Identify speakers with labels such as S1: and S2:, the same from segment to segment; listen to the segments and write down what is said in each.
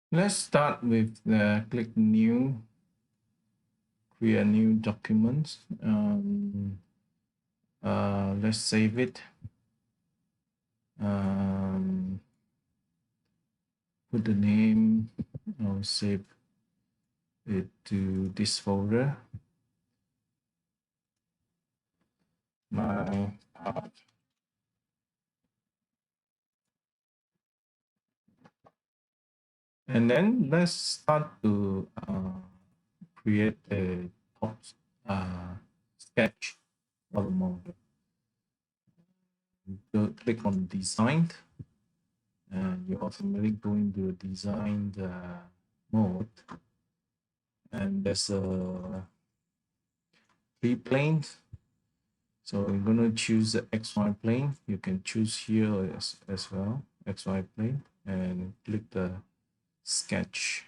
S1: Let's start with click new, create a new document. Let's save it. Put the name. I'll save it to this folder. My part. And then let's start to create a top sketch for the model. Go click on design, and you automatically go into design mode. And there's a 3 planes. So I'm going to choose the XY plane. You can choose here as well, XY plane, and click the sketch.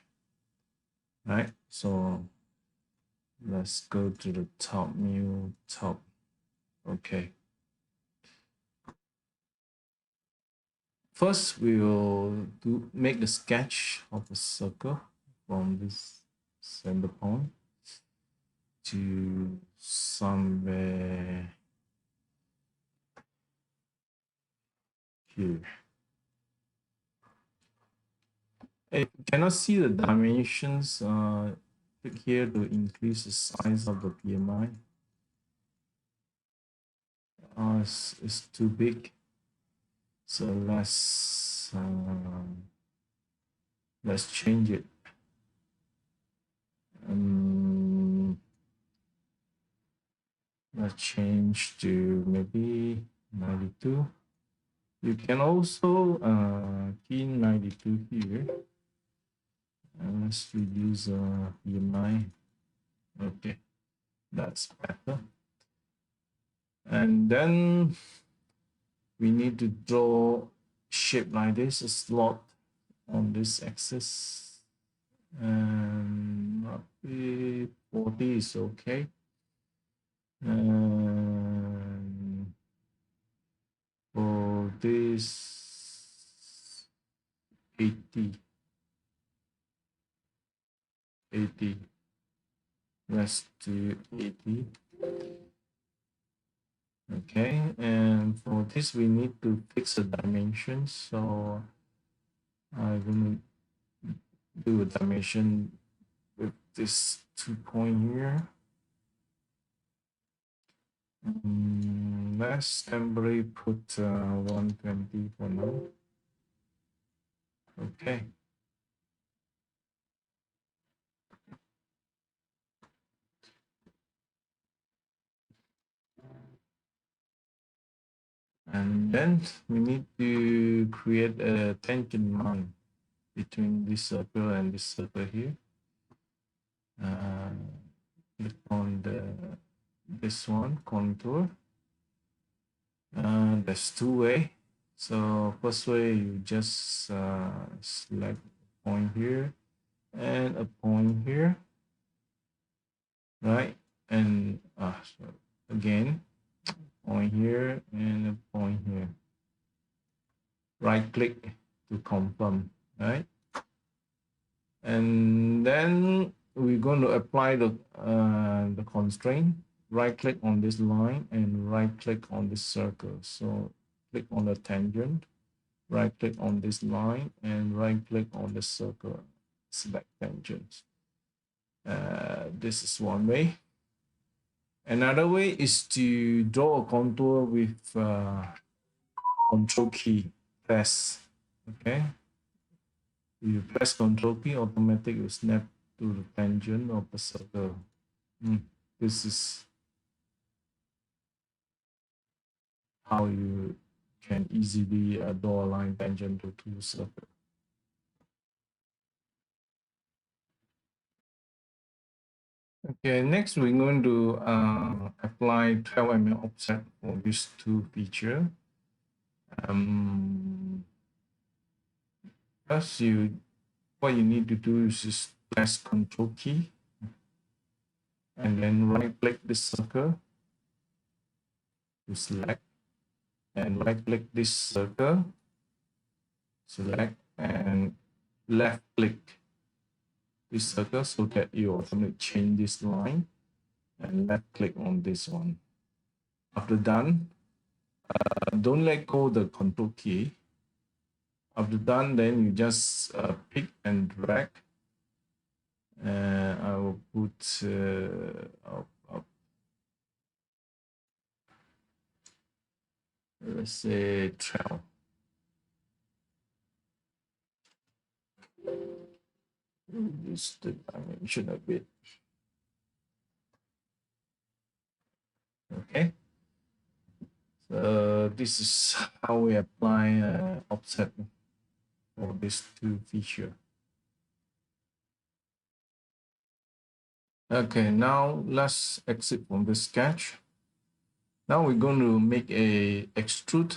S1: Right. So let's go to the top, new top. Okay. First, we will make the sketch of a circle from this center point to somewhere here. If you cannot see the dimensions, click here to increase the size of the PMI. It's too big, so let's change it. Let's change to maybe 92. You can also key 92 here. And let's reduce PMI. Okay, that's better. And then we need to draw shape like this, a slot on this axis, and roughly 40 is okay. And for this 80, let's do 80. Okay, and for this we need to fix the dimensions. So I'm going to do a dimension with this 2 point here. Let's temporarily put 120 for now. Okay. And then we need to create a tangent line between this circle and this circle here. Click on this one, contour. There's 2 ways. So first way, you just select a point here and a point here, right? And so again, point here and a point here. Right click to confirm, right? And then we're going to apply the constraint. Right click on this line and right click on this circle. So click on the tangent, right click on this line and right click on the circle, select tangent. This is one way. Another way is to draw a contour with Control key press. Okay, you press Control key, automatic will snap to the tangent of the circle. This is how you can easily draw a line tangent to two circles. Okay, next we're going to apply 12 mm offset for these two features. First, what you need to do is just press Control key and then right click this circle to select, and right click this circle, select, and left click this circle so that you automatically change this line, and left click on this one. After done, don't let go the control key. After done, then you just pick and drag. I will put up, let's say 12. Reduce the dimension a bit. Okay. So this is how we apply offset for these two features. Okay, now let's exit from the sketch. Now we're going to make a extrude.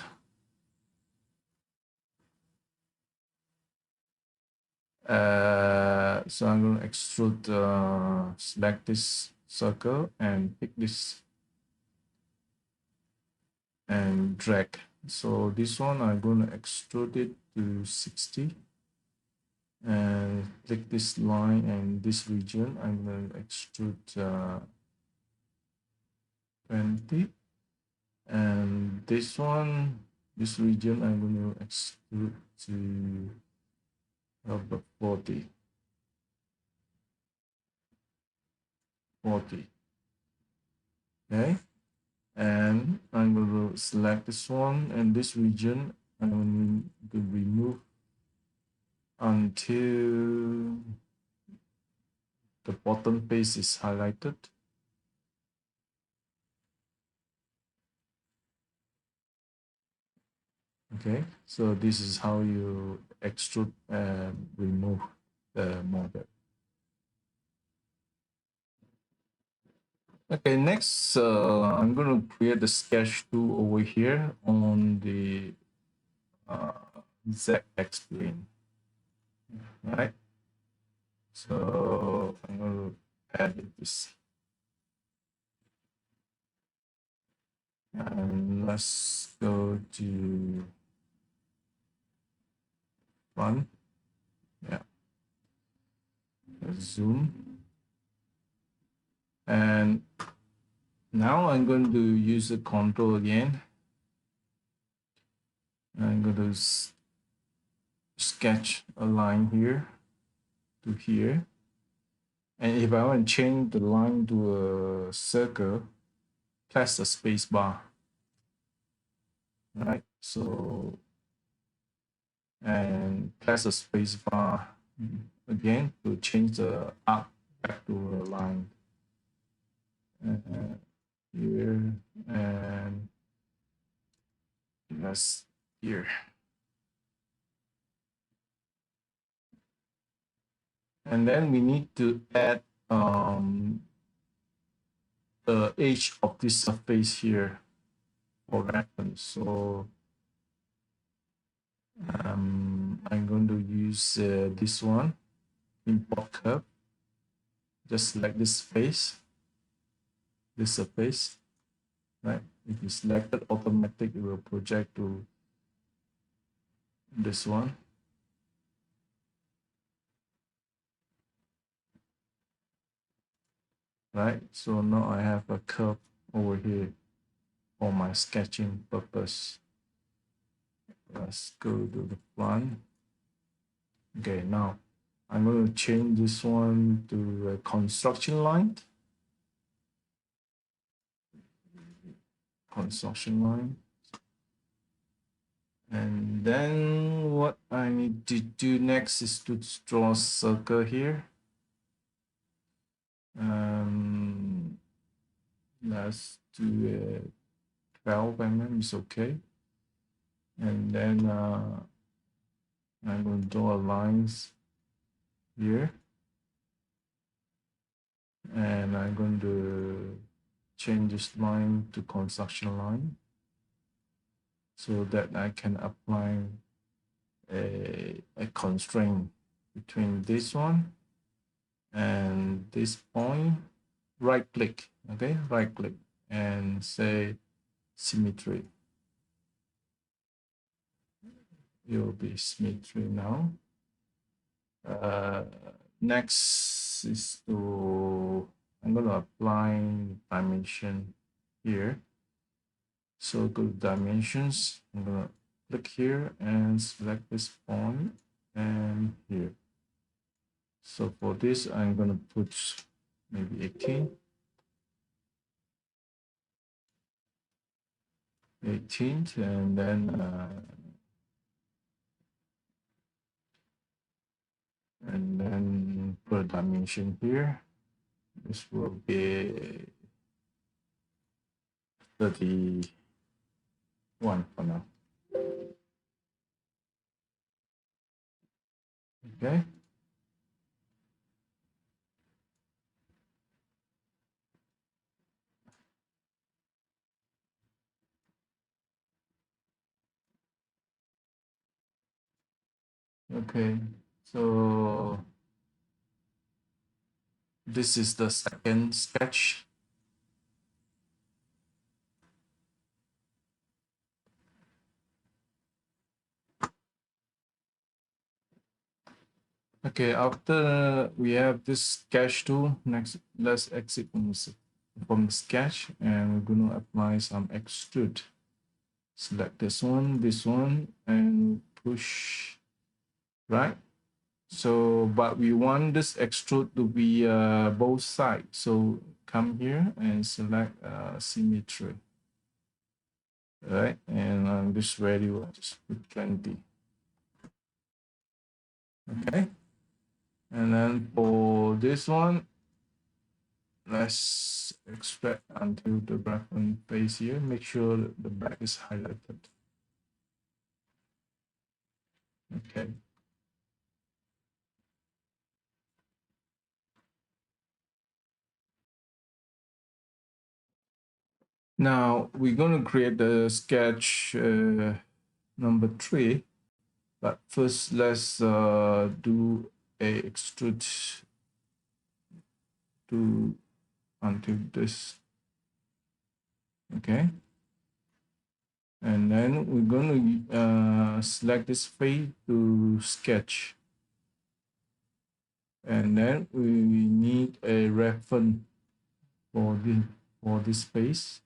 S1: So I'm going to extrude, select this circle and pick this and drag. So this one I'm going to extrude it to 60 and click this line and this region. I'm going to extrude 20, and this one, this region, I'm going to extrude to about 40. Okay, and I'm going to select this one and this region. I'm going to remove until the bottom face is highlighted. Okay, so this is how you extrude and remove the model. Okay, next I'm going to create the sketch tool over here on the ZX plane. Right, so I'm going to add this, and let's go to one. Yeah, zoom, and now I'm going to use the control again. I'm going to sketch a line here to here, and if I want to change the line to a circle, press the space bar. Right, so and press the space bar again to change the arc back to a line here, and that's here. And then we need to add the edge of this surface here for reference. So I'm going to use this one, import curve. Just select this face, this surface, right? If you select it, automatic, it will project to this one. Right, so now I have a curve over here for my sketching purpose. Let's go to the front. Okay, now I'm going to change this one to a construction line. Construction line. And then what I need to do next is to draw a circle here. Let's do 12 mm is okay. And then I'm going to draw lines here. And I'm going to change this line to construction line so that I can apply a constraint between this one and this point. Right click, okay, right click and say symmetry. It will be symmetry now. Next is I'm going to apply dimension here. So go to dimensions. I'm going to click here and select this point and here. So for this, I'm going to put maybe 18. 18th, and then put a dimension here. This will be 31 for now. Okay. Okay. So this is the second sketch. Okay, after we have this sketch tool, next let's exit from sketch, and we're going to apply some extrude. Select this one, and push right. So, but we want this extrude to be both sides. So come here and select symmetry. All right, and this value, I'll just put 20. Okay, and then for this one, let's extract until the reference face here. Make sure that the back is highlighted. Okay. Now we're going to create the sketch number 3, but first let's do a extrude to until this. Okay, and then we're going to select this face to sketch, and then we need a reference for this face.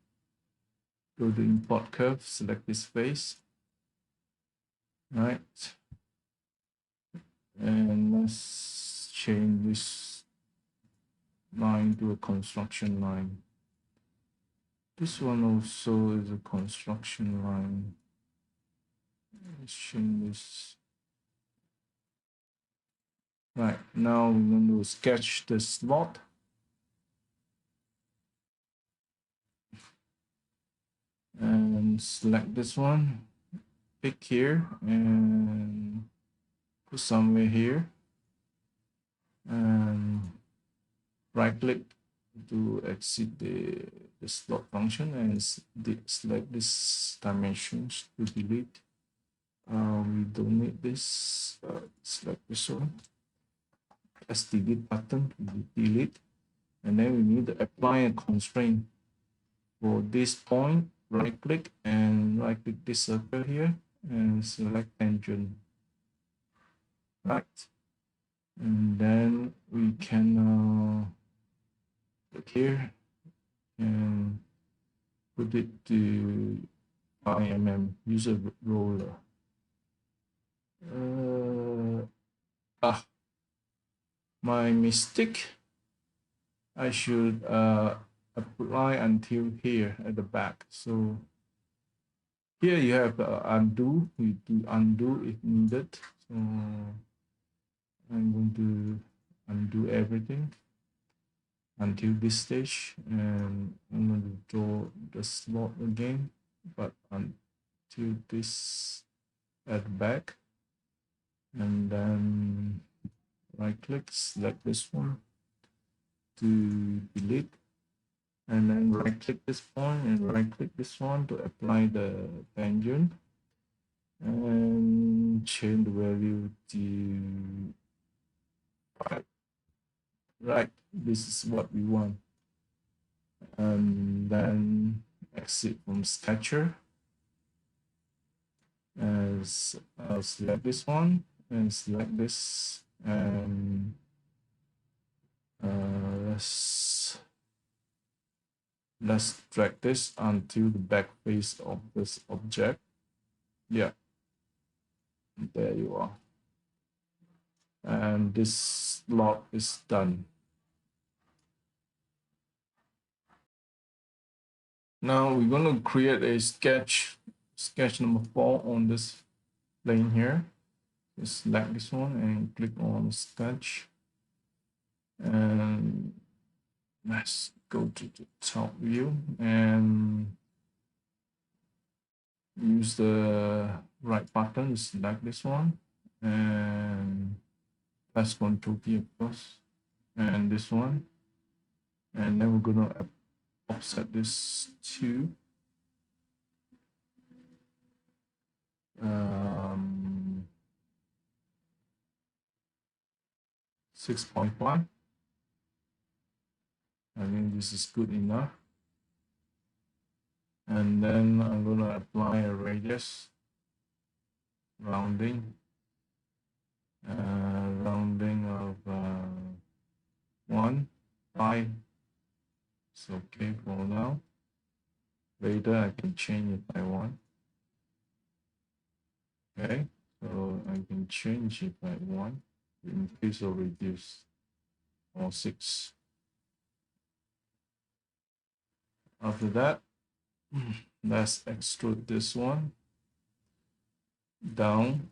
S1: Go to import curve, select this face, right, and let's change this line to a construction line. This one also is a construction line. Let's change this. Right, now we're going to sketch the slot. And select this one, pick here, and put somewhere here. And right click to exit the slot function and select this dimensions to delete. We don't need this. Select this one. Press delete button to delete, and then we need to apply a constraint for this point. Right click and right click this circle here and select tangent. Right, and then we can click here and put it to 5 mm. Use a roller. My mistake. I should apply until here at the back. So here you have undo. We do undo if needed. So I'm going to undo everything until this stage, and I'm going to draw the slot again, but until this at the back, and then right click, select this one to delete, and then right click this point and right click this one to apply the tangent, and change the value to 5. Right, this is what we want. And then exit from sketcher, as I'll select this one and select this And let's drag this until the back face of this object. Yeah, there you are. And this slot is done. Now we're going to create a sketch number 4 on this plane here. Just select this one and click on sketch. And let's go to the top view and use the right button to select this one. And press Ctrl T, of course. And this one. And then we're going to offset this to 6.5. I think this is good enough. And then I'm going to apply a radius rounding of 1, 5. It's okay for now. Later I can change if I want. Okay, so I can change if I want, increase or reduce, or 6. After that, let's extrude this one down,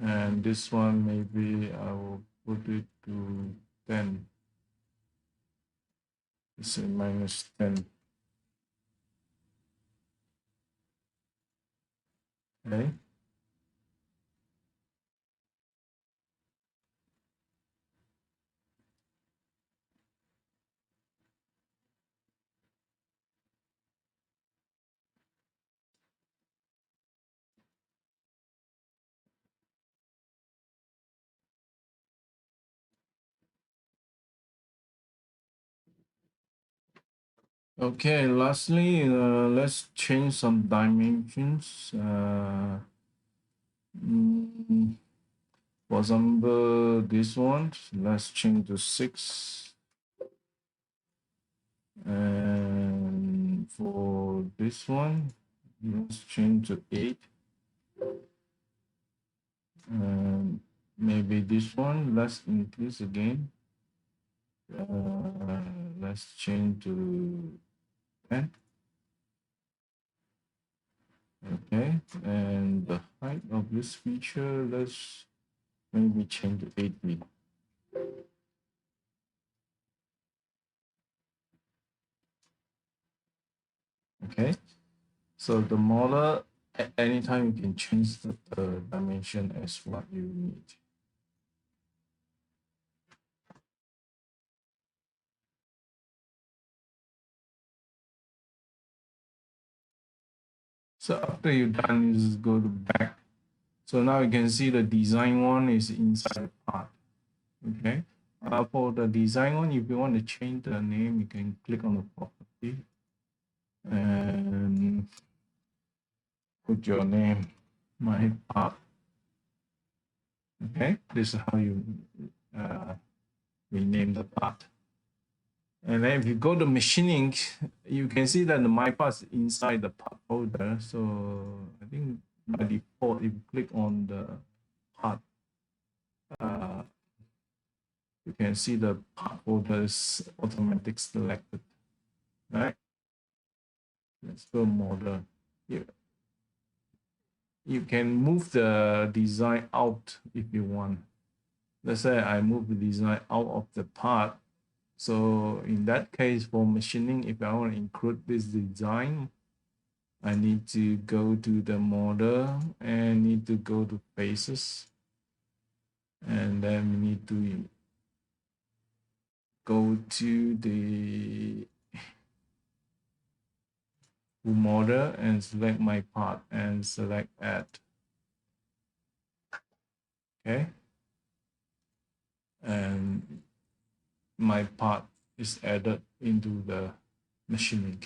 S1: and this one maybe I will put it to 10. Let's say -10. Okay. Okay, lastly, let's change some dimensions. For example, this one, let's change to 6. And for this one, let's change to 8. And maybe this one, let's increase again. Let's change to 10. Okay, and the height of this feature, let's maybe change to 8 feet. Okay, so the model, at any time you can change the dimension as what you need. So after you're done, you just go to back. So now you can see the design one is inside the part. Okay. For the design one, if you want to change the name, you can click on the property and put your name, my part. Okay. This is how you rename the part. And then if you go to machining, you can see that the my part is inside the part folder. So I think by default, if you click on the part, you can see the part folder is automatically selected. Right? Let's go model. Here. You can move the design out if you want. Let's say I move the design out of the part. So in that case, for machining, if I want to include this design, I need to go to the model and need to go to faces. And then we need to go to the model and select my part and select add. Okay. And my part is added into the machining.